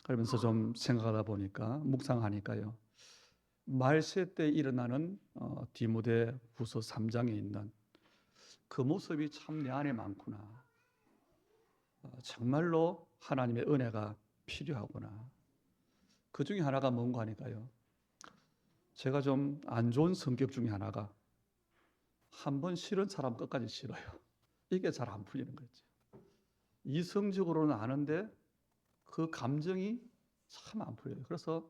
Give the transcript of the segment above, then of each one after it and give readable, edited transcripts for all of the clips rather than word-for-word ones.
그러면서 좀 생각하다 보니까 묵상하니까요. 말세 때 일어나는 디모데 후서 3장에 있는 그 모습이 참 내 안에 많구나. 정말로 하나님의 은혜가 필요하구나. 그 중에 하나가 뭔가 하니까요. 제가 좀 안 좋은 성격 중에 하나가 한 번 싫은 사람 끝까지 싫어요. 이게 잘 안 풀리는 거죠. 이성적으로는 아는데 그 감정이 참 안 풀려요. 그래서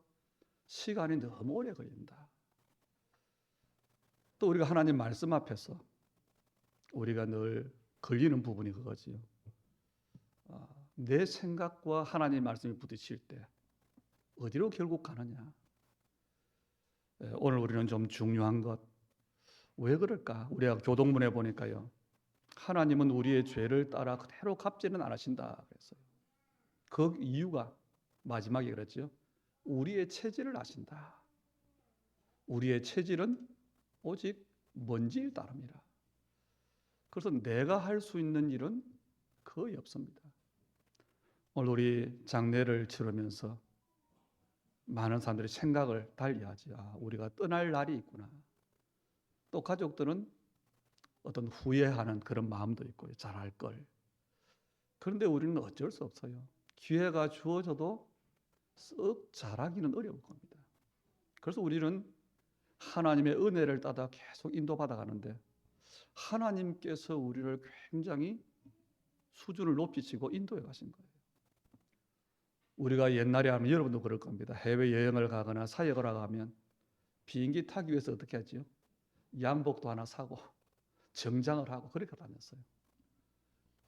시간이 너무 오래 걸린다. 또 우리가 하나님 말씀 앞에서 우리가 늘 걸리는 부분이 그거지요. 내 생각과 하나님 말씀이 부딪힐 때 어디로 결국 가느냐. 오늘 우리는 좀 중요한 것, 왜 그럴까? 우리가 교동문에 보니까요. 하나님은 우리의 죄를 따라 그대로 갚지는 않으신다 그랬어요. 그 이유가 마지막에 그랬죠. 우리의 체질을 아신다. 우리의 체질은 오직 먼지에 따릅니다. 그래서 내가 할 수 있는 일은 거의 없습니다. 오늘 우리 장례를 치르면서 많은 사람들이 생각을 달리하지. 우리가 떠날 날이 있구나. 또 가족들은 어떤 후회하는 그런 마음도 있고 잘할 걸. 그런데 우리는 어쩔 수 없어요. 기회가 주어져도 썩 잘하기는 어려울 겁니다. 그래서 우리는 하나님의 은혜를 따라 계속 인도받아 가는데 하나님께서 우리를 굉장히 수준을 높이시고 인도해 가신 거예요. 우리가 옛날에 하면 여러분도 그럴 겁니다. 해외여행을 가거나 사역을 하면 비행기 타기 위해서 어떻게 하죠? 양복도 하나 사고 정장을 하고 그렇게 다녔어요.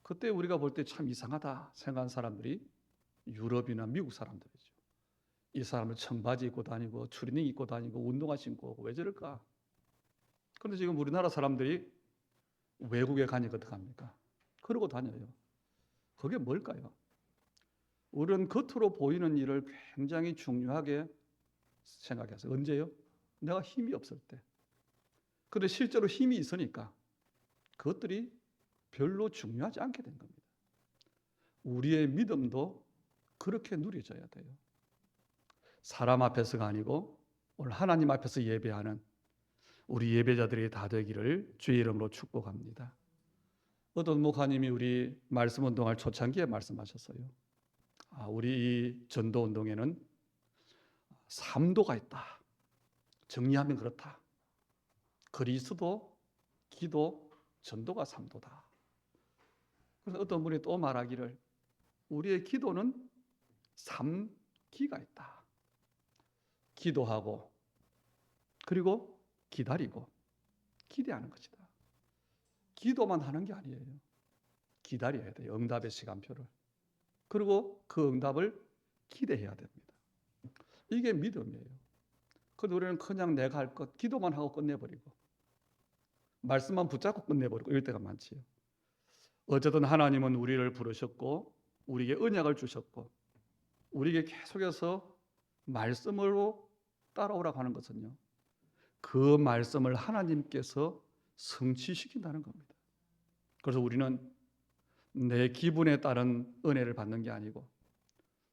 그때 우리가 볼 때 참 이상하다 생각한 사람들이 유럽이나 미국 사람들이죠. 이 사람은 청바지 입고 다니고 추리닝 입고 다니고 운동화 신고 오고 왜 저럴까? 그런데 지금 우리나라 사람들이 외국에 가니까 어떡합니까? 그러고 다녀요. 그게 뭘까요? 우리는 겉으로 보이는 일을 굉장히 중요하게 생각해서 언제요? 내가 힘이 없을 때. 그런데 실제로 힘이 있으니까 그것들이 별로 중요하지 않게 된 겁니다. 우리의 믿음도 그렇게 누려져야 돼요. 사람 앞에서가 아니고 오늘 하나님 앞에서 예배하는 우리 예배자들이 다 되기를 주의 이름으로 축복합니다. 어떤 목사님이 우리 말씀 운동할 초창기에 말씀하셨어요. 우리 이 전도 운동에는 3도가 있다. 정리하면 그렇다. 그리스도, 기도, 전도가 3도다. 그래서 어떤 분이 또 말하기를 우리의 기도는 3기가 있다. 기도하고 그리고 기다리고 기대하는 것이다. 기도만 하는 게 아니에요. 기다려야 돼요. 응답의 시간표를. 그리고 그 응답을 기대해야 됩니다. 이게 믿음이에요. 그런데 우리는 그냥 내가 할 것 기도만 하고 끝내버리고 말씀만 붙잡고 끝내버리고 이럴 때가 많지요. 어쨌든 하나님은 우리를 부르셨고 우리에게 언약을 주셨고 우리에게 계속해서 말씀으로 따라오라고 하는 것은요. 그 말씀을 하나님께서 성취시킨다는 겁니다. 그래서 우리는 내 기분에 따른 은혜를 받는 게 아니고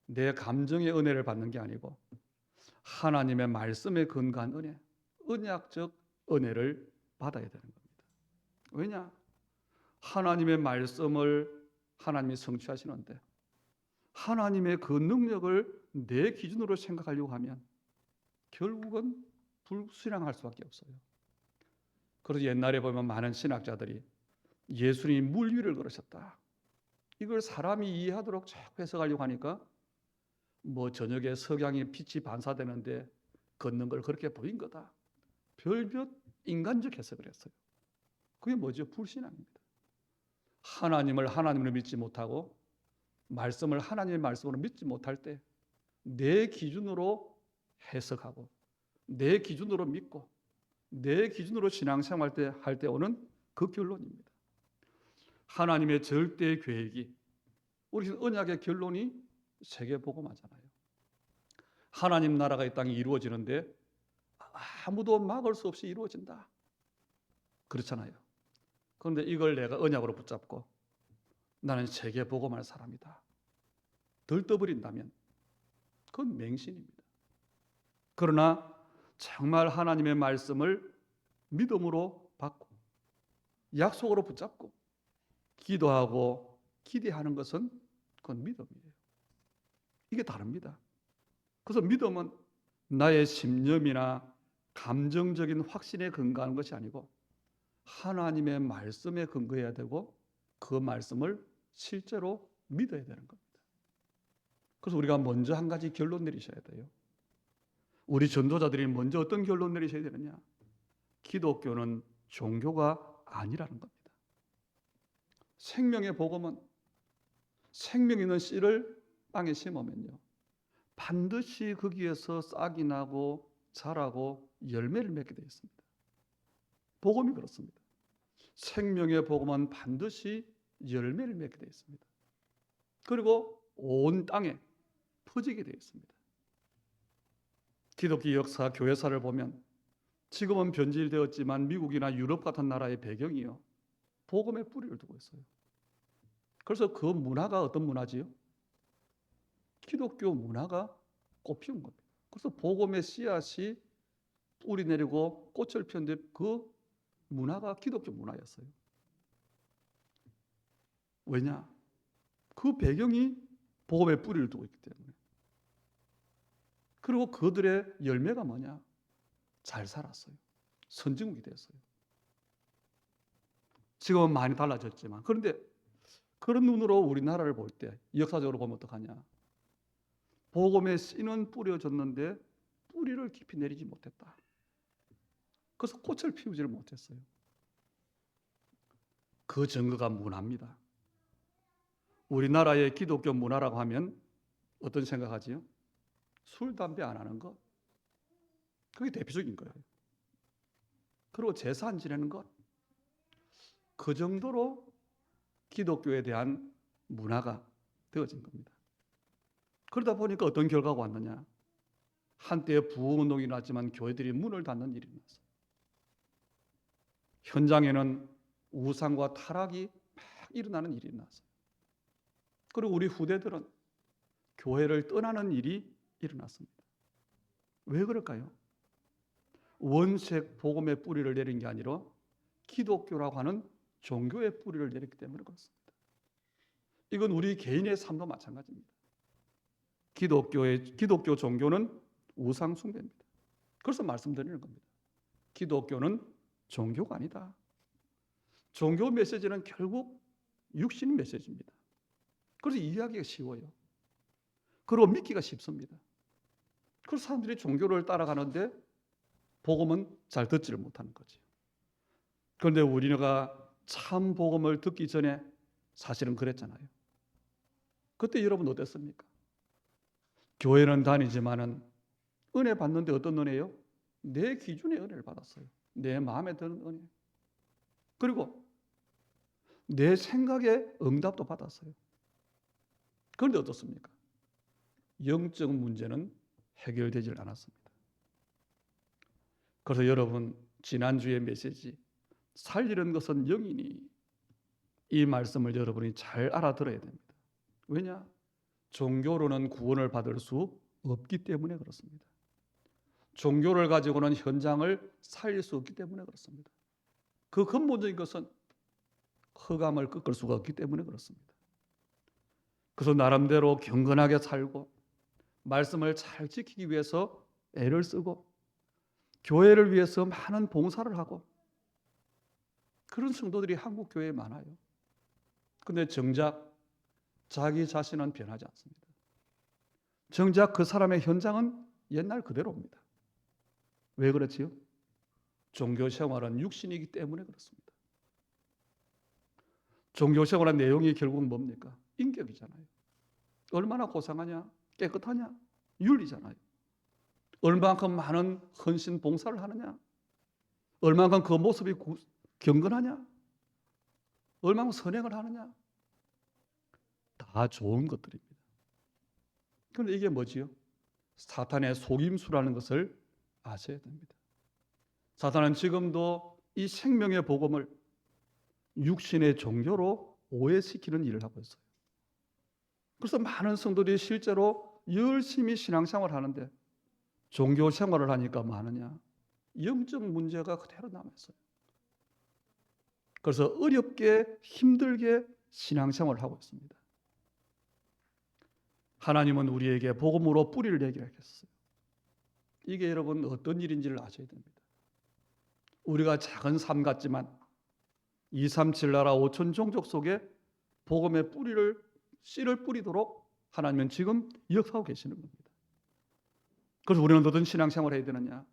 내 감정의 은혜를 받는 게 아니고 하나님의 말씀에 근거한 은혜, 언약적 은혜를 받아야 되는 겁니다. 왜냐? 하나님의 말씀을 하나님이 성취하시는데 하나님의 그 능력을 내 기준으로 생각하려고 하면 결국은 불신앙할 수밖에 없어요. 그래서 옛날에 보면 많은 신학자들이 예수님이 물 위를 걸으셨다. 이걸 사람이 이해하도록 자꾸 해석하려고 하니까 저녁에 석양이 빛이 반사되는데 걷는 걸 그렇게 보인 거다. 별몇 인간적 해석을 했어요. 그게 뭐죠? 불신앙입니다. 하나님을 하나님으로 믿지 못하고 말씀을 하나님의 말씀으로 믿지 못할 때 내 기준으로 해석하고 내 기준으로 믿고 내 기준으로 신앙생활 할 때 오는 그 결론입니다. 하나님의 절대 계획이 우리 언약의 결론이 세계복음화잖아요. 하나님 나라가 이 땅에 이루어지는데 아무도 막을 수 없이 이루어진다. 그렇잖아요. 그런데 이걸 내가 언약으로 붙잡고 나는 세계복음할 사람이다. 들떠버린다면 그건 맹신입니다. 그러나 정말 하나님의 말씀을 믿음으로 받고 약속으로 붙잡고 기도하고 기대하는 것은 그건 믿음이에요. 이게 다릅니다. 그래서 믿음은 나의 신념이나 감정적인 확신에 근거하는 것이 아니고 하나님의 말씀에 근거해야 되고 그 말씀을 실제로 믿어야 되는 겁니다. 그래서 우리가 먼저 한 가지 결론 내리셔야 돼요. 우리 전도자들이 먼저 어떤 결론 내리셔야 되느냐? 기독교는 종교가 아니라는 겁니다. 생명의 복음은 생명 있는 씨를 땅에 심으면요, 반드시 거기에서 싹이 나고 자라고 열매를 맺게 되어 있습니다. 복음이 그렇습니다. 생명의 복음은 반드시 열매를 맺게 되어 있습니다. 그리고 온 땅에 퍼지게 되어 있습니다. 기독교 역사, 교회사를 보면 지금은 변질되었지만 미국이나 유럽 같은 나라의 배경이요, 복음의 뿌리를 두고 있어요. 그래서 그 문화가 어떤 문화지요? 기독교 문화가 꽃피운 겁니다. 그래서 복음의 씨앗이 뿌리 내리고 꽃을 피웠는데 그 문화가 기독교 문화였어요. 왜냐? 그 배경이 복음의 뿌리를 두고 있기 때문에. 그리고 그들의 열매가 뭐냐? 잘 살았어요. 선진국이 됐어요. 지금은 많이 달라졌지만, 그런데 그런 눈으로 우리나라를 볼 때 역사적으로 보면 어떡하냐? 복음의 씨는 뿌려졌는데 뿌리를 깊이 내리지 못했다. 그래서 꽃을 피우지를 못했어요. 그 증거가 문화입니다. 우리나라의 기독교 문화라고 하면 어떤 생각하지요? 술, 담배 안 하는 것. 그게 대표적인 거예요. 그리고 제사 안 지내는 것. 그 정도로 기독교에 대한 문화가 되어진 겁니다. 그러다 보니까 어떤 결과가 왔느냐? 한때 부흥운동이 났지만 교회들이 문을 닫는 일이 났어요. 현장에는 우상과 타락이 막 일어나는 일이 났어요. 그리고 우리 후대들은 교회를 떠나는 일이 일어났습니다. 왜 그럴까요? 원색 복음의 뿌리를 내린 게 아니라 기독교라고 하는 종교의 뿌리를 내렸기 때문에 그렇습니다. 이건 우리 개인의 삶도 마찬가지입니다. 기독교 종교는 우상 숭배입니다. 그래서 말씀드리는 겁니다. 기독교는 종교가 아니다. 종교 메시지는 결국 육신 메시지입니다. 그래서 이해하기가 쉬워요. 그리고 믿기가 쉽습니다. 그래서 사람들이 종교를 따라가는데 복음은 잘 듣지를 못하는 거죠. 그런데 우리가 참 복음을 듣기 전에 사실은 그랬잖아요. 그때 여러분 어땠습니까? 교회는 다니지만은 은혜 받는데 어떤 은혜요? 내 기준의 은혜를 받았어요. 내 마음에 드는 은혜. 그리고 내 생각에 응답도 받았어요. 그런데 어떻습니까? 영적 문제는 해결되질 않았습니다. 그래서 여러분, 지난주의 메시지 살리는 것은 영이니, 이 말씀을 여러분이 잘 알아들어야 됩니다. 왜냐? 종교로는 구원을 받을 수 없기 때문에 그렇습니다. 종교를 가지고는 현장을 살릴 수 없기 때문에 그렇습니다. 그 근본적인 것은 흑암을 꺾을 수가 없기 때문에 그렇습니다. 그래서 나름대로 경건하게 살고 말씀을 잘 지키기 위해서 애를 쓰고 교회를 위해서 많은 봉사를 하고 그런 성도들이 한국 교회에 많아요. 그런데 정작 자기 자신은 변하지 않습니다. 정작 그 사람의 현장은 옛날 그대로입니다. 왜 그렇지요? 종교 생활은 육신이기 때문에 그렇습니다. 종교 생활의 내용이 결국은 뭡니까? 인격이잖아요. 얼마나 고상하냐? 깨끗하냐? 윤리잖아요. 얼마만큼 많은 헌신 봉사를 하느냐? 얼마만큼 그 모습이 경건하냐? 얼마만큼 선행을 하느냐? 다 좋은 것들입니다. 그런데 이게 뭐지요? 사탄의 속임수라는 것을 아셔야 됩니다. 사탄은 지금도 이 생명의 복음을 육신의 종교로 오해시키는 일을 하고 있어요. 그래서 많은 성도들이 실제로 열심히 신앙생활 하는데 종교 생활을 하니까 뭐 하느냐? 영적 문제가 그대로 남았어요. 그래서 어렵게 힘들게 신앙생활을 하고 있습니다. 하나님은 우리에게 복음으로 뿌리를 내기로 했어요. 이게 여러분 어떤 일인지를 아셔야 됩니다. 우리가 작은 삶 같지만 237 나라 5천 종족 속에 복음의 씨를 뿌리도록 하나님은 지금 역사하고 계시는 겁니다. 그래서 우리는 어떤 신앙생활을 해야 되느냐?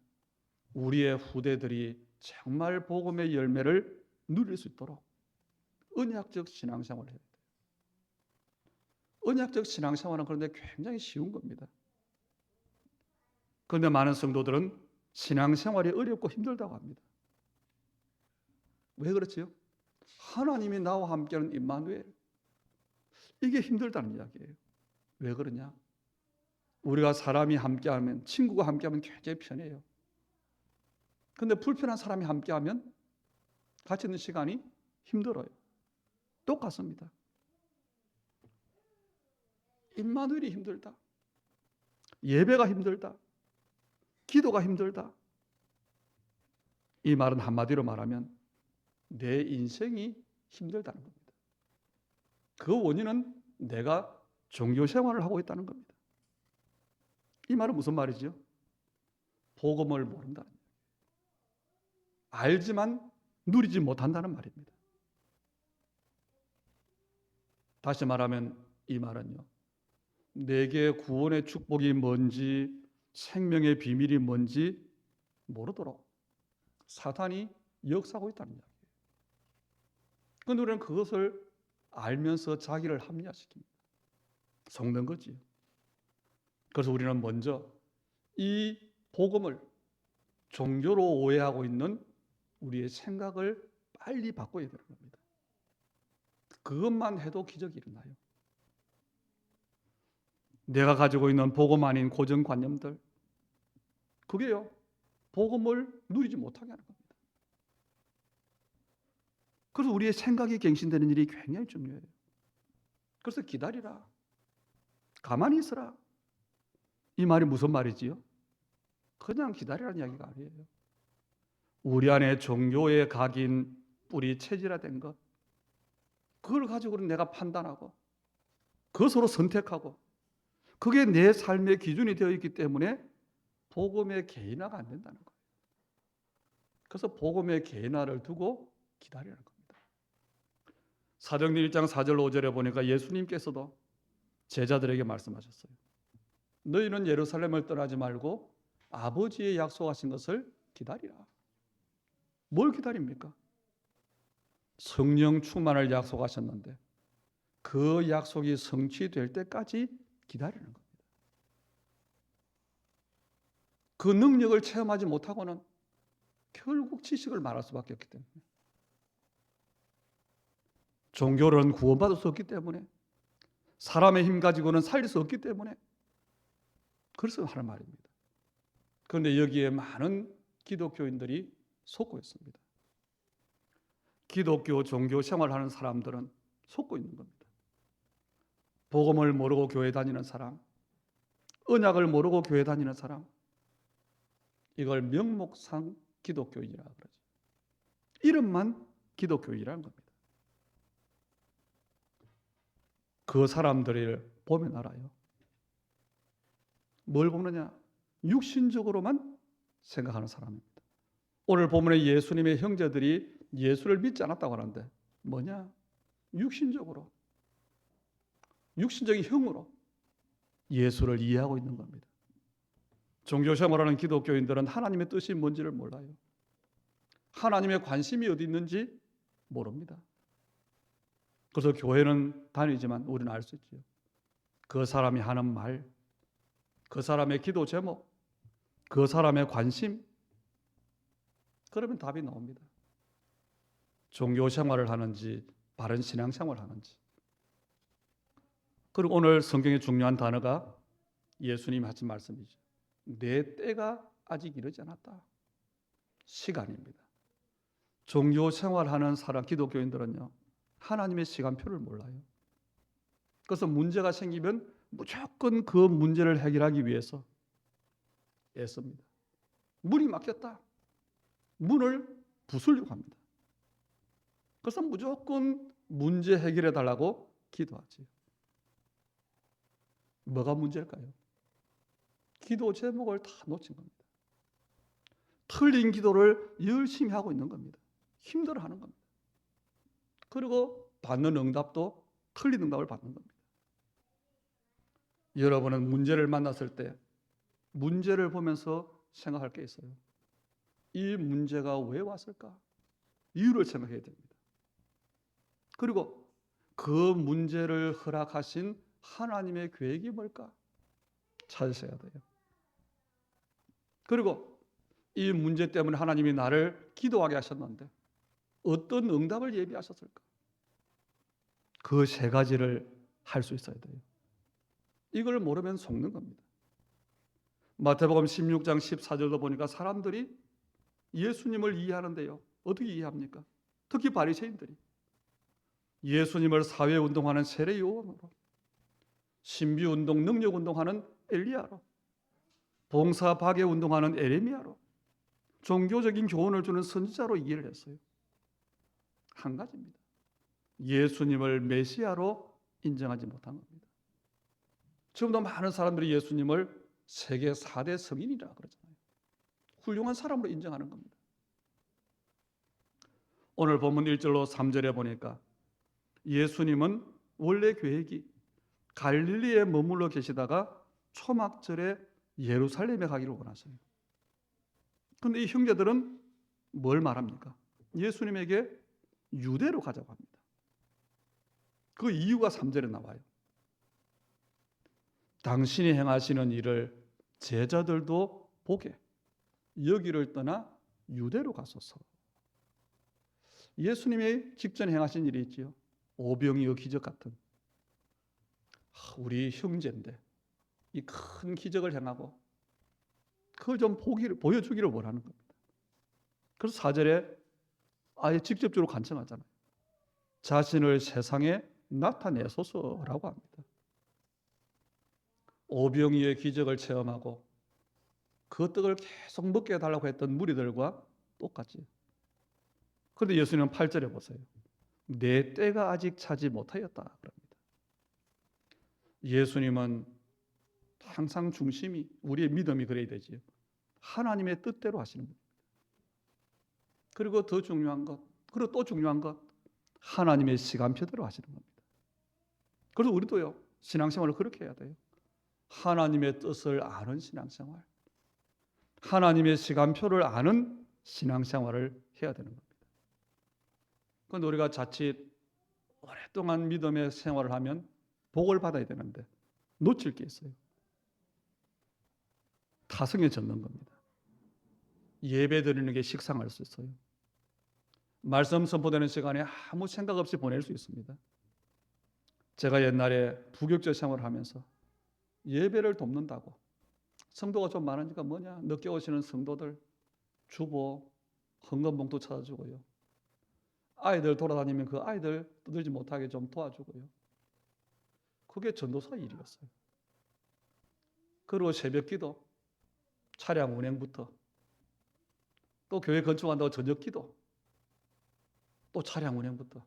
우리의 후대들이 정말 복음의 열매를 누릴 수 있도록 언약적 신앙생활을 해야 돼요. 언약적 신앙생활은 그런데 굉장히 쉬운 겁니다. 그런데 많은 성도들은 신앙생활이 어렵고 힘들다고 합니다. 왜 그렇지요? 하나님이 나와 함께하는 임마누엘, 이게 힘들다는 이야기예요. 왜 그러냐? 우리가 사람이 함께하면, 친구가 함께하면 굉장히 편해요. 그런데 불편한 사람이 함께하면 같이 있는 시간이 힘들어요. 똑같습니다. 임마누엘이 힘들다, 예배가 힘들다, 기도가 힘들다, 이 말은 한마디로 말하면 내 인생이 힘들다는 겁니다. 그 원인은 내가 종교 생활을 하고 있다는 겁니다. 이 말은 무슨 말이죠? 복음을 모른다는 거예요. 알지만 누리지 못한다는 말입니다. 다시 말하면 이 말은요, 내게 구원의 축복이 뭔지, 생명의 비밀이 뭔지 모르도록 사탄이 역사하고 있다는 이야기예요. 그런데 우리는 그것을 알면서 자기를 합리화시킵니다. 속는 거지요. 그래서 우리는 먼저 이 복음을 종교로 오해하고 있는 우리의 생각을 빨리 바꿔야 되는 겁니다. 그것만 해도 기적이 일어나요. 내가 가지고 있는 복음 아닌 고정관념들, 그게요, 복음을 누리지 못하게 하는 겁니다. 그래서 우리의 생각이 갱신되는 일이 굉장히 중요해요. 그래서 기다리라, 가만히 있어라, 이 말이 무슨 말이지요? 그냥 기다리라는 이야기가 아니에요. 우리 안에 종교에 각인 뿌리 체질화된 것, 그걸 가지고는 내가 판단하고 그것으로 선택하고 그게 내 삶의 기준이 되어 있기 때문에 복음의 개인화가 안 된다는 거예요. 그래서 복음의 개인화를 두고 기다리라는 겁니다. 사도행전 1장 4절 5절에 보니까 예수님께서도 제자들에게 말씀하셨어요. 너희는 예루살렘을 떠나지 말고 아버지의 약속하신 것을 기다리라. 뭘 기다립니까? 성령 충만을 약속하셨는데 그 약속이 성취될 때까지 기다리는 겁니다. 그 능력을 체험하지 못하고는 결국 지식을 말할 수밖에 없기 때문에, 종교는 구원받을 수 없기 때문에, 사람의 힘 가지고는 살릴 수 없기 때문에 그래서 하는 말입니다. 그런데 여기에 많은 기독교인들이 속고 있습니다. 기독교 종교 생활하는 사람들은 속고 있는 겁니다. 복음을 모르고 교회 다니는 사람, 언약을 모르고 교회 다니는 사람, 이걸 명목상 기독교인이라고 그러죠. 이름만 기독교인이라는 겁니다. 그 사람들을 보면 알아요. 뭘 보느냐? 육신적으로만 생각하는 사람입니다. 오늘 본문에 예수님의 형제들이 예수를 믿지 않았다고 하는데 뭐냐? 육신적으로, 육신적인 형으로 예수를 이해하고 있는 겁니다. 종교생활하는 기독교인들은 하나님의 뜻이 뭔지를 몰라요. 하나님의 관심이 어디 있는지 모릅니다. 그래서 교회는 다니지만 우리는 알 수 있죠. 그 사람이 하는 말, 그 사람의 기도 제목, 그 사람의 관심, 그러면 답이 나옵니다. 종교 생활을 하는지 바른 신앙 생활을 하는지. 그리고 오늘 성경의 중요한 단어가 예수님이 하신 말씀이죠. 내 때가 아직 이르지 않았다. 시간입니다. 종교 생활하는 사람, 기독교인들은요, 하나님의 시간표를 몰라요. 그래서 문제가 생기면 무조건 그 문제를 해결하기 위해서 애씁니다. 문이 막혔다. 문을 부수려고 합니다. 그래서 무조건 문제 해결해 달라고 기도하지. 뭐가 문제일까요? 기도 제목을 다 놓친 겁니다. 틀린 기도를 열심히 하고 있는 겁니다. 힘들어하는 겁니다. 그리고 받는 응답도 틀린 응답을 받는 겁니다. 여러분은 문제를 만났을 때 문제를 보면서 생각할 게 있어요. 이 문제가 왜 왔을까? 이유를 생각해야 됩니다. 그리고 그 문제를 허락하신 하나님의 계획이 뭘까? 찾으셔야 돼요. 그리고 이 문제 때문에 하나님이 나를 기도하게 하셨는데 어떤 응답을 예비하셨을까? 그 세 가지를 할 수 있어야 돼요. 이걸 모르면 속는 겁니다. 마태복음 16장 14절도 보니까 사람들이 예수님을 이해하는데요. 어떻게 이해합니까? 특히 바리새인들이 예수님을 사회운동하는 세례요한으로, 신비운동, 능력운동하는 엘리야로, 봉사박애운동하는 에레미야로, 종교적인 교훈을 주는 선지자로 이해를 했어요. 한 가지입니다. 예수님을 메시아로 인정하지 못한 겁니다. 지금도 많은 사람들이 예수님을 세계 4대 성인이라 그러잖아요. 훌륭한 사람으로 인정하는 겁니다. 오늘 본문 1절로 3절에 보니까 예수님은 원래 계획이 갈릴리에 머물러 계시다가 초막절에 예루살렘에 가기를 원하세요. 그런데 이 형제들은 뭘 말합니까? 예수님에게 유대로 가자고 합니다. 그 이유가 3절에 나와요. 당신이 행하시는 일을 제자들도 보게 여기를 떠나 유대로 가소서. 예수님이 직전에 행하신 일이 있지요. 오병이어 기적 같은. 우리 형제인데 이 큰 기적을 행하고 그걸 좀 보여주기를 원하는 겁니다. 그래서 4절에 아예 직접적으로 간청하잖아요. 자신을 세상에 나타내소서라고 합니다. 오병이어의 기적을 체험하고 그 떡을 계속 먹게 해달라고 했던 무리들과 똑같이. 그런데 예수님은 8절에 보세요. 내 때가 아직 차지 못하였다 그럽니다. 예수님은 항상 중심이 우리의 믿음이 그래야 되지요. 하나님의 뜻대로 하시는 분입니다. 그리고 더 중요한 것, 그리고 또 중요한 것, 하나님의 시간표대로 하시는 겁니다. 그래서 우리도요, 신앙생활을 그렇게 해야 돼요. 하나님의 뜻을 아는 신앙생활, 하나님의 시간표를 아는 신앙생활을 해야 되는 겁니다. 그런데 우리가 자칫 오랫동안 믿음의 생활을 하면 복을 받아야 되는데 놓칠 게 있어요. 타성에 젖는 겁니다. 예배 드리는 게 식상할 수 있어요. 말씀 선포되는 시간에 아무 생각 없이 보낼 수 있습니다. 제가 옛날에 부교육자 생활을 하면서 예배를 돕는다고 성도가 좀 많으니까 뭐냐 늦게 오시는 성도들 주보 헌금봉투 찾아주고요. 아이들 돌아다니면 그 아이들 떠들지 못하게 좀 도와주고요. 그게 전도사 일이었어요. 그리고 새벽기도, 차량 운행부터 또 교회 건축한다고 저녁기도, 또 차량 운행부터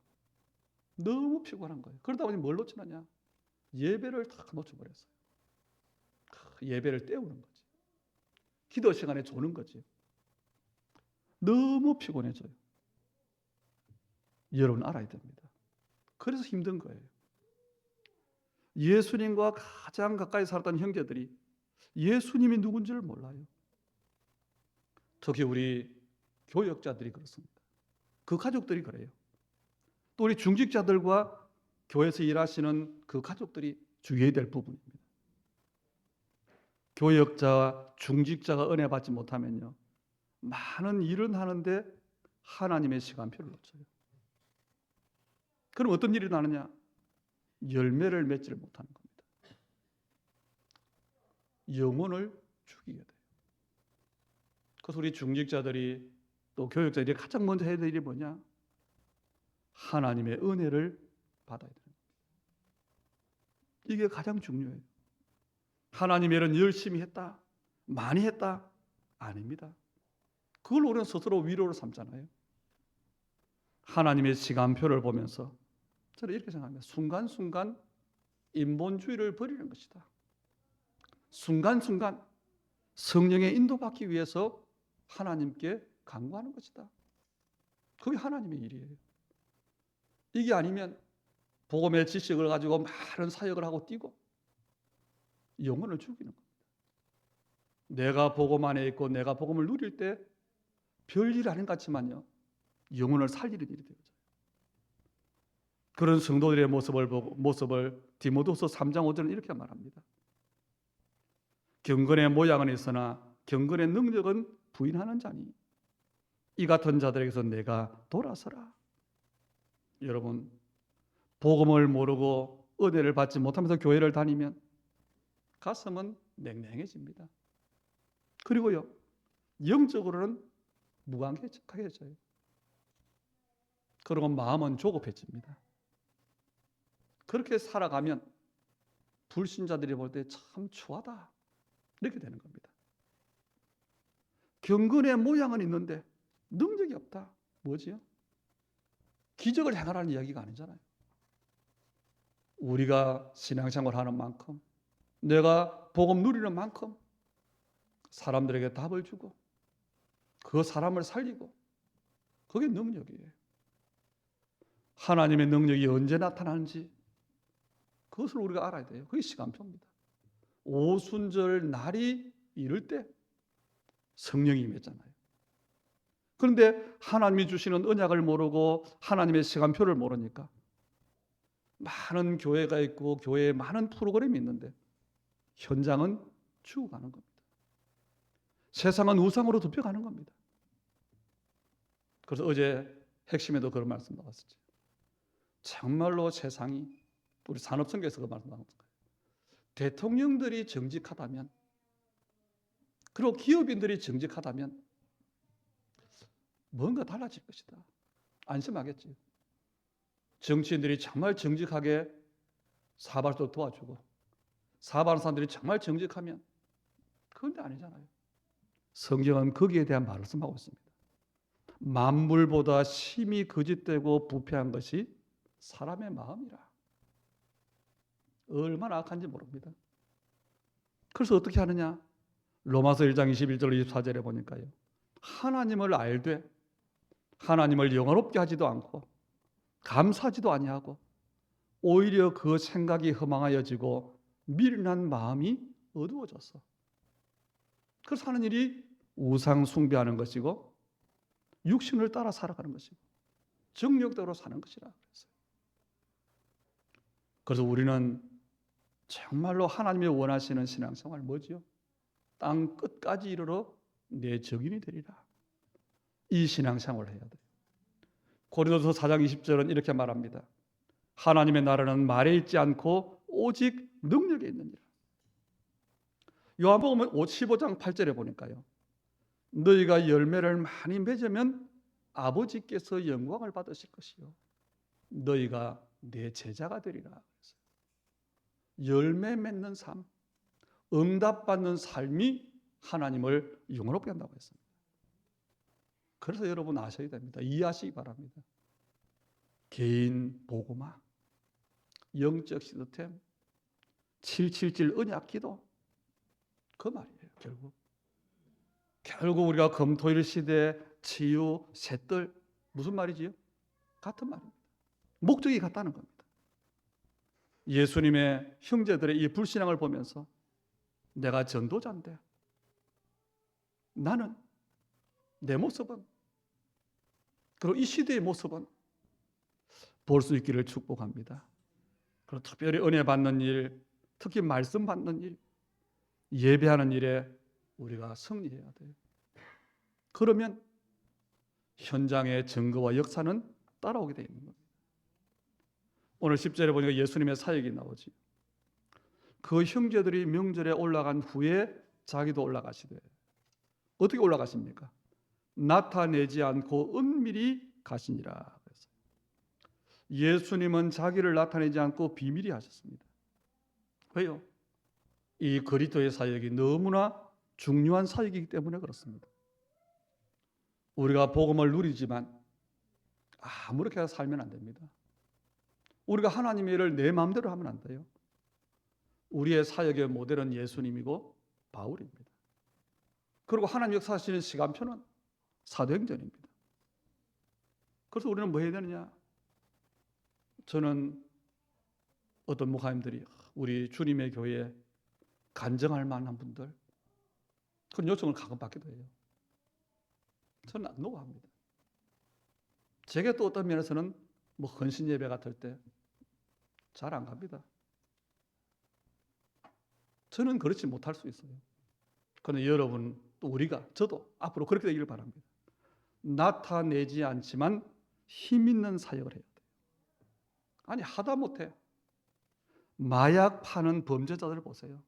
너무 피곤한 거예요. 그러다 보니 뭘 놓치느냐? 예배를 다 놓쳐버렸어요. 예배를 때우는 거지. 기도 시간에 조는 거지. 너무 피곤해져요. 여러분 알아야 됩니다. 그래서 힘든 거예요. 예수님과 가장 가까이 살았던 형제들이 예수님이 누군지를 몰라요. 특히 우리 교역자들이 그렇습니다. 그 가족들이 그래요. 또 우리 중직자들과 교회에서 일하시는 그 가족들이 주의해야 될 부분입니다. 교역자와 중직자가 은혜 받지 못하면요, 많은 일은 하는데 하나님의 시간표를 놓쳐요. 그럼 어떤 일이 나느냐? 열매를 맺지를 못하는 겁니다. 영혼을 죽이게 돼요. 그래서 우리 중직자들이 또 교역자들이 가장 먼저 해야 될 일이 뭐냐? 하나님의 은혜를 받아야 돼요. 이게 가장 중요해요. 하나님의 일은 열심히 했다, 많이 했다, 아닙니다. 그걸 우리는 스스로 위로로 삼잖아요. 하나님의 시간표를 보면서 저는 이렇게 생각합니다. 순간순간 인본주의를 버리는 것이다. 순간순간 성령의 인도받기 위해서 하나님께 간구하는 것이다. 그게 하나님의 일이에요. 이게 아니면 복음의 지식을 가지고 많은 사역을 하고 뛰고 영혼을 죽이는 겁니다. 내가 복음 안에 있고 내가 복음을 누릴 때 별일 아닌 것 같지만요, 영혼을 살리는 일이 되어져요. 그런 성도들의 모습을 디모데후서 3장 5절은 이렇게 말합니다. 경건의 모양은 있으나 경건의 능력은 부인하는 자니 이 같은 자들에게서 내가 돌아서라. 여러분, 복음을 모르고 은혜를 받지 못하면서 교회를 다니면 가슴은 냉랭해집니다. 그리고요, 영적으로는 무감각해져요. 그리고 마음은 조급해집니다. 그렇게 살아가면 불신자들이 볼 때 참 추하다, 이렇게 되는 겁니다. 경건의 모양은 있는데 능력이 없다. 뭐지요? 기적을 행하라는 이야기가 아니잖아요. 우리가 신앙생활 하는 만큼, 내가 복음 누리는 만큼 사람들에게 답을 주고 그 사람을 살리고, 그게 능력이에요. 하나님의 능력이 언제 나타나는지 그것을 우리가 알아야 돼요. 그게 시간표입니다. 오순절 날이 이럴 때 성령이 임했잖아요. 그런데 하나님이 주시는 언약을 모르고 하나님의 시간표를 모르니까 많은 교회가 있고 교회에 많은 프로그램이 있는데 현장은 죽어가는 겁니다. 세상은 우상으로 덮여가는 겁니다. 그래서 어제 핵심에도 그런 말씀 나왔었죠. 정말로 세상이, 우리 산업성경에서 그 말씀 나온 거예요. 대통령들이 정직하다면, 그리고 기업인들이 정직하다면 뭔가 달라질 것이다. 안심하겠지. 정치인들이 정말 정직하게 사발도 도와주고 사발하는 사람들이 정말 정직하면, 그런데 아니잖아요. 성경은 거기에 대한 말씀하고 있습니다. 만물보다 심히 거짓되고 부패한 것이 사람의 마음이라. 얼마나 악한지 모릅니다. 그래서 어떻게 하느냐? 로마서 1장 21절 24절에 보니까요, 하나님을 알되 하나님을 영화롭게 하지도 않고 감사하지도 아니하고 오히려 그 생각이 허망하여지고 미련한 마음이 어두워졌어. 그래서 하는 일이 우상 숭배하는 것이고 육신을 따라 살아가는 것이고 정욕대로 사는 것이라 그랬어요. 그래서 우리는 정말로 하나님이 원하시는 신앙생활 뭐지요? 땅 끝까지 이르러 내 적인이 되리라. 이 신앙생활을 해야 돼요. 고린도서 4장 20절은 이렇게 말합니다. 하나님의 나라는 말에 있지 않고 오직 능력에 있느니라. 요한복음 15장 8절에 보니까요, 너희가 열매를 많이 맺으면 아버지께서 영광을 받으실 것이요 너희가 내 제자가 되리라. 열매 맺는 삶, 응답받는 삶이 하나님을 영원롭게 한다고 했습니다. 그래서 여러분 아셔야 됩니다. 이해하시기 바랍니다. 개인 복음화, 영적 시스템, 777 언약 기도, 그 말이에요. 결국 우리가 금토일 시대 치유, 셋들, 무슨 말이지요? 같은 말입니다. 목적이 같다는 겁니다. 예수님의 형제들의 이 불신앙을 보면서 내가 전도자인데 나는, 내 모습은, 그리고 이 시대의 모습은 볼 수 있기를 축복합니다. 그리고 특별히 은혜 받는 일, 특히 말씀 받는 일, 예배하는 일에 우리가 승리해야 돼요. 그러면 현장의 증거와 역사는 따라오게 되어 있는 겁니다. 오늘 10절에 보니까 예수님의 사역이 나오지. 그 형제들이 명절에 올라간 후에 자기도 올라가시되, 어떻게 올라가십니까? 나타내지 않고 은밀히 가시니라. 예수님은 자기를 나타내지 않고 비밀히 하셨습니다. 왜요? 이 그리스도의 사역이 너무나 중요한 사역이기 때문에 그렇습니다. 우리가 복음을 누리지만 아무렇게 살면 안 됩니다. 우리가 하나님의 일을 내 마음대로 하면 안 돼요. 우리의 사역의 모델은 예수님이고 바울입니다. 그리고 하나님 역사하시는 시간표는 사도행전입니다. 그래서 우리는 뭐 해야 되느냐? 저는 어떤 목사님들이 우리 주님의 교회에 간증할 만한 분들 그런 요청을 가끔 받기도 해요. 저는 안 노합니다. 제게 또 어떤 면에서는 뭐 헌신 예배 같을 때 잘 안 갑니다. 저는 그렇지 못할 수 있어요. 그런데 여러분 또 우리가 저도 앞으로 그렇게 되기를 바랍니다. 나타내지 않지만 힘 있는 사역을 해야 돼요. 아니 하다 못해 마약 파는 범죄자들을 보세요.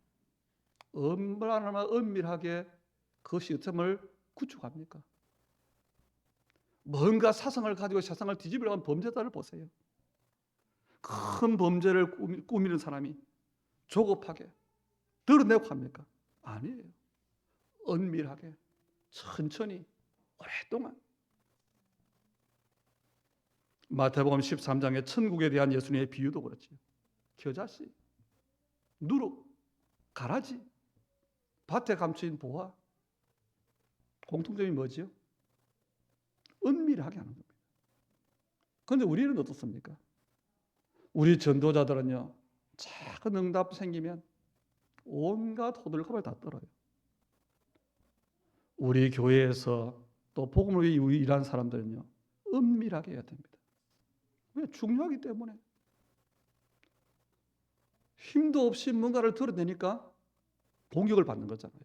얼마나 은밀하게 그 시스템을 구축합니까? 뭔가 사상을 가지고 세상을 뒤집으려고 하는 범죄자를 보세요. 큰 범죄를 꾸미는 사람이 조급하게 드러내고 합니까? 아니에요. 은밀하게 천천히 오랫동안. 마태복음 13장의 천국에 대한 예수님의 비유도 그렇지. 겨자씨, 누룩, 가라지, 밭에 감추인 보화. 공통점이 뭐지요? 은밀하게 하는 겁니다. 그런데 우리는 어떻습니까? 우리 전도자들은요, 작은 응답 생기면 온갖 호들갑을 다 떨어요. 우리 교회에서 또 복음을 위해 일하는 사람들은요, 은밀하게 해야 됩니다. 왜? 중요하기 때문에. 힘도 없이 뭔가를 드러내니까 공격을 받는 거잖아요.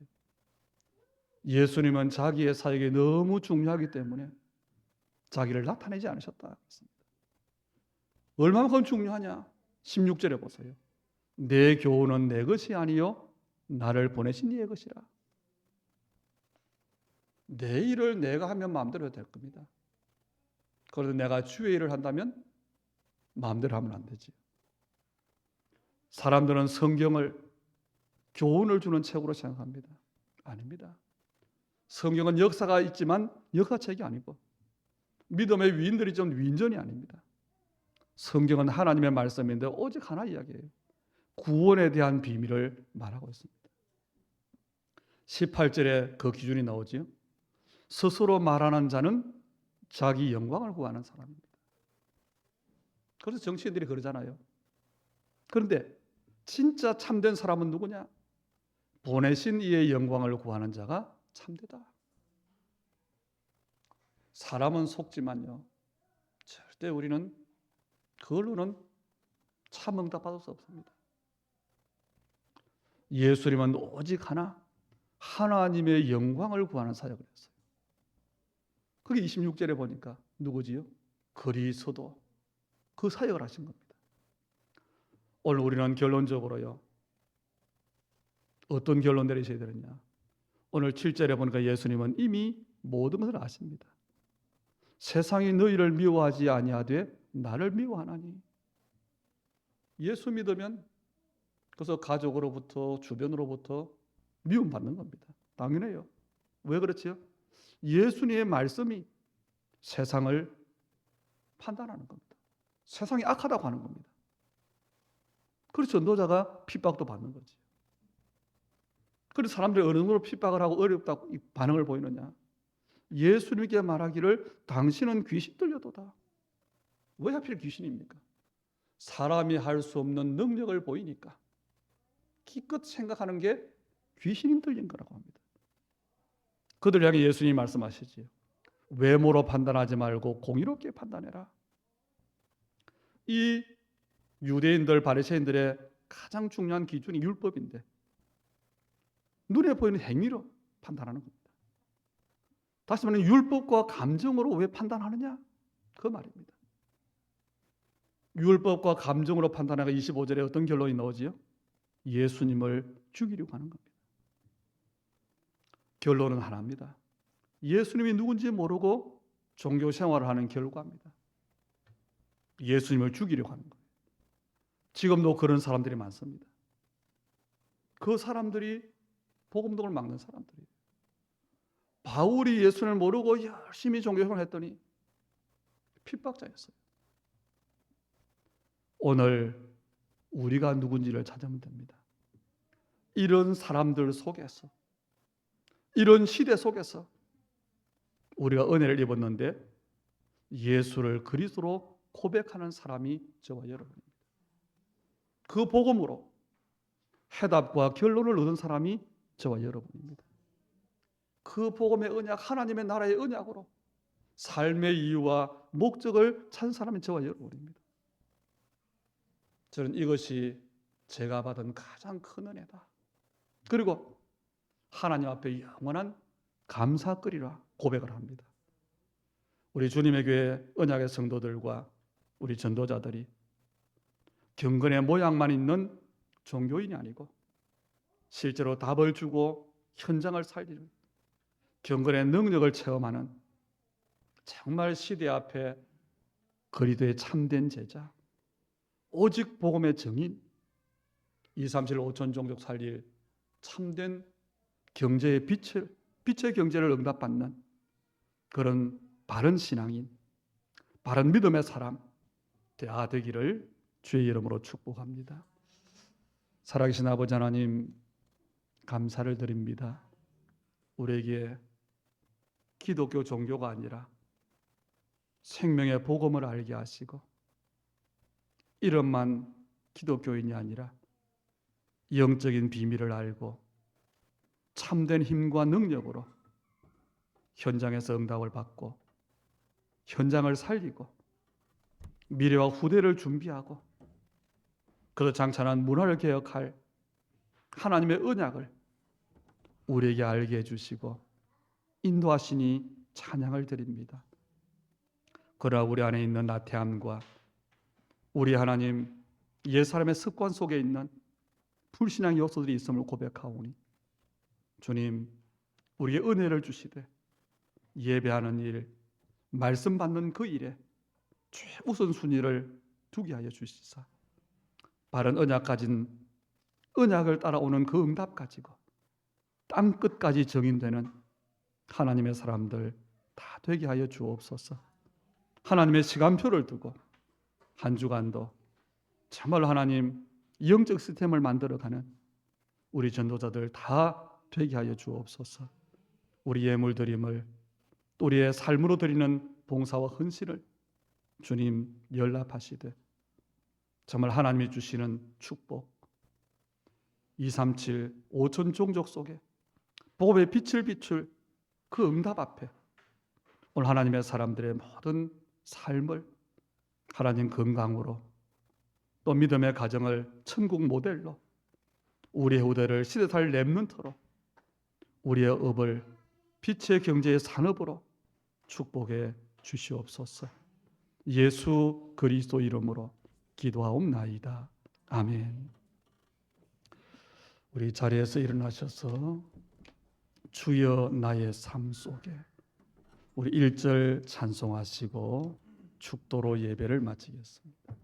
예수님은 자기의 사역이 너무 중요하기 때문에 자기를 나타내지 않으셨다. 얼마만큼 중요하냐? 16절에 보세요. 내 교훈은 내 것이 아니요 나를 보내신 이의 것이라. 내 일을 내가 하면 마음대로 될 겁니다. 그런데 내가 주의 일을 한다면 마음대로 하면 안 되지. 사람들은 성경을 교훈을 주는 책으로 생각합니다. 아닙니다. 성경은 역사가 있지만 역사책이 아니고 믿음의 위인들이 좀 위인전이 아닙니다. 성경은 하나님의 말씀인데 오직 하나 이야기예요. 구원에 대한 비밀을 말하고 있습니다. 18절에 그 기준이 나오지요. 스스로 말하는 자는 자기 영광을 구하는 사람입니다. 그래서 정치인들이 그러잖아요. 그런데 진짜 참된 사람은 누구냐? 보내신 이의 영광을 구하는 자가 참되다. 사람은 속지만요, 절대 우리는 그걸로는 참 응답받을 수 없습니다. 예수님은 오직 하나, 하나님의 영광을 구하는 사역을 했어요. 그게 26절에 보니까 누구지요? 그리스도. 그 사역을 하신 겁니다. 오늘 우리는 결론적으로요, 어떤 결론 내리셔야 되느냐? 오늘 7절에 보니까 예수님은 이미 모든 것을 아십니다. 세상이 너희를 미워하지 아니하되 나를 미워하나니. 예수 믿으면 그래서 가족으로부터 주변으로부터 미움받는 겁니다. 당연해요. 왜 그렇지요? 예수님의 말씀이 세상을 판단하는 겁니다. 세상이 악하다고 하는 겁니다. 그래서 전도자가 핍박도 받는 거지. 그래서 사람들이 어느 정도로 핍박을 하고 어렵다고 반응을 보이느냐? 예수님께 말하기를 당신은 귀신 들려도다. 왜 하필 귀신입니까? 사람이 할 수 없는 능력을 보이니까 기껏 생각하는 게 귀신이 들린 거라고 합니다. 그들 향해 예수님이 말씀하시지요. 외모로 판단하지 말고 공의롭게 판단해라. 이 유대인들, 바리새인들의 가장 중요한 기준이 율법인데 눈에 보이는 행위로 판단하는 겁니다. 다시 말하면 율법과 감정으로 왜 판단하느냐? 그 말입니다. 율법과 감정으로 판단하가 25절에 어떤 결론이 나오지요? 예수님을 죽이려고 하는 겁니다. 결론은 하나입니다. 예수님이 누군지 모르고 종교 생활을 하는 결과입니다. 예수님을 죽이려고 하는 거예요. 지금도 그런 사람들이 많습니다. 그 사람들이 복음동을 막는 사람들이에요. 바울이 예수를 모르고 열심히 종교생활을 했더니 핍박자였어요. 오늘 우리가 누군지를 찾으면 됩니다. 이런 사람들 속에서, 이런 시대 속에서 우리가 은혜를 입었는데 예수를 그리스도로 고백하는 사람이 저와 여러분입니다. 그 복음으로 해답과 결론을 얻은 사람이 저와 여러분입니다. 그 복음의 언약, 하나님의 나라의 언약으로 삶의 이유와 목적을 찾은 사람이 저와 여러분입니다. 저는 이것이 제가 받은 가장 큰 은혜다. 그리고 하나님 앞에 영원한 감사거리라 고백을 합니다. 우리 주님의 교회 언약의 성도들과 우리 전도자들이 경건의 모양만 있는 종교인이 아니고 실제로 답을 주고 현장을 살리는 경건의 능력을 체험하는 정말 시대 앞에 그리스도의 참된 제자, 오직 복음의 증인, 237 5천 종족 살릴 참된 경제의 빛의 경제를 응답받는 그런 바른 신앙인, 바른 믿음의 사람 다 되기를 주의 이름으로 축복합니다. 살아계신 아버지 하나님, 감사를 드립니다. 우리에게 기독교 종교가 아니라 생명의 복음을 알게 하시고 이름만 기독교인이 아니라 영적인 비밀을 알고 참된 힘과 능력으로 현장에서 응답을 받고 현장을 살리고 미래와 후대를 준비하고 그래서 장찬한 문화를 개혁할 하나님의 언약을 우리에게 알게 해주시고 인도하시니 찬양을 드립니다. 그러나 우리 안에 있는 나태함과 우리 하나님 옛사람의 습관 속에 있는 불신앙 요소들이 있음을 고백하오니 주님, 우리에게 은혜를 주시되 예배하는 일, 말씀 받는 그 일에 최우선순위를 두게 하여 주시사 바른 언약 가진 언약을 따라오는 그 응답 가지고 땅 끝까지 정인되는 하나님의 사람들 다 되게 하여 주옵소서. 하나님의 시간표를 두고 한 주간도 정말 하나님 영적 시스템을 만들어가는 우리 전도자들 다 되게 하여 주옵소서. 우리 예물 드림을 또 우리의 삶으로 드리는 봉사와 헌신을 주님 연락하시되 정말 하나님이 주시는 축복 237 5천 종족 속에 복음의 빛을 비출 그 응답 앞에 오늘 하나님의 사람들의 모든 삶을 하나님 건강으로 또 믿음의 가정을 천국 모델로 우리의 후대를 시대살 랩런트로 우리의 업을 빛의 경제의 산업으로 축복해 주시옵소서. 예수 그리스도 이름으로 기도하옵나이다. 아멘. 우리 자리에서 일어나셔서 주여 나의 삶 속에 우리 1절 찬송하시고 축도로 예배를 마치겠습니다.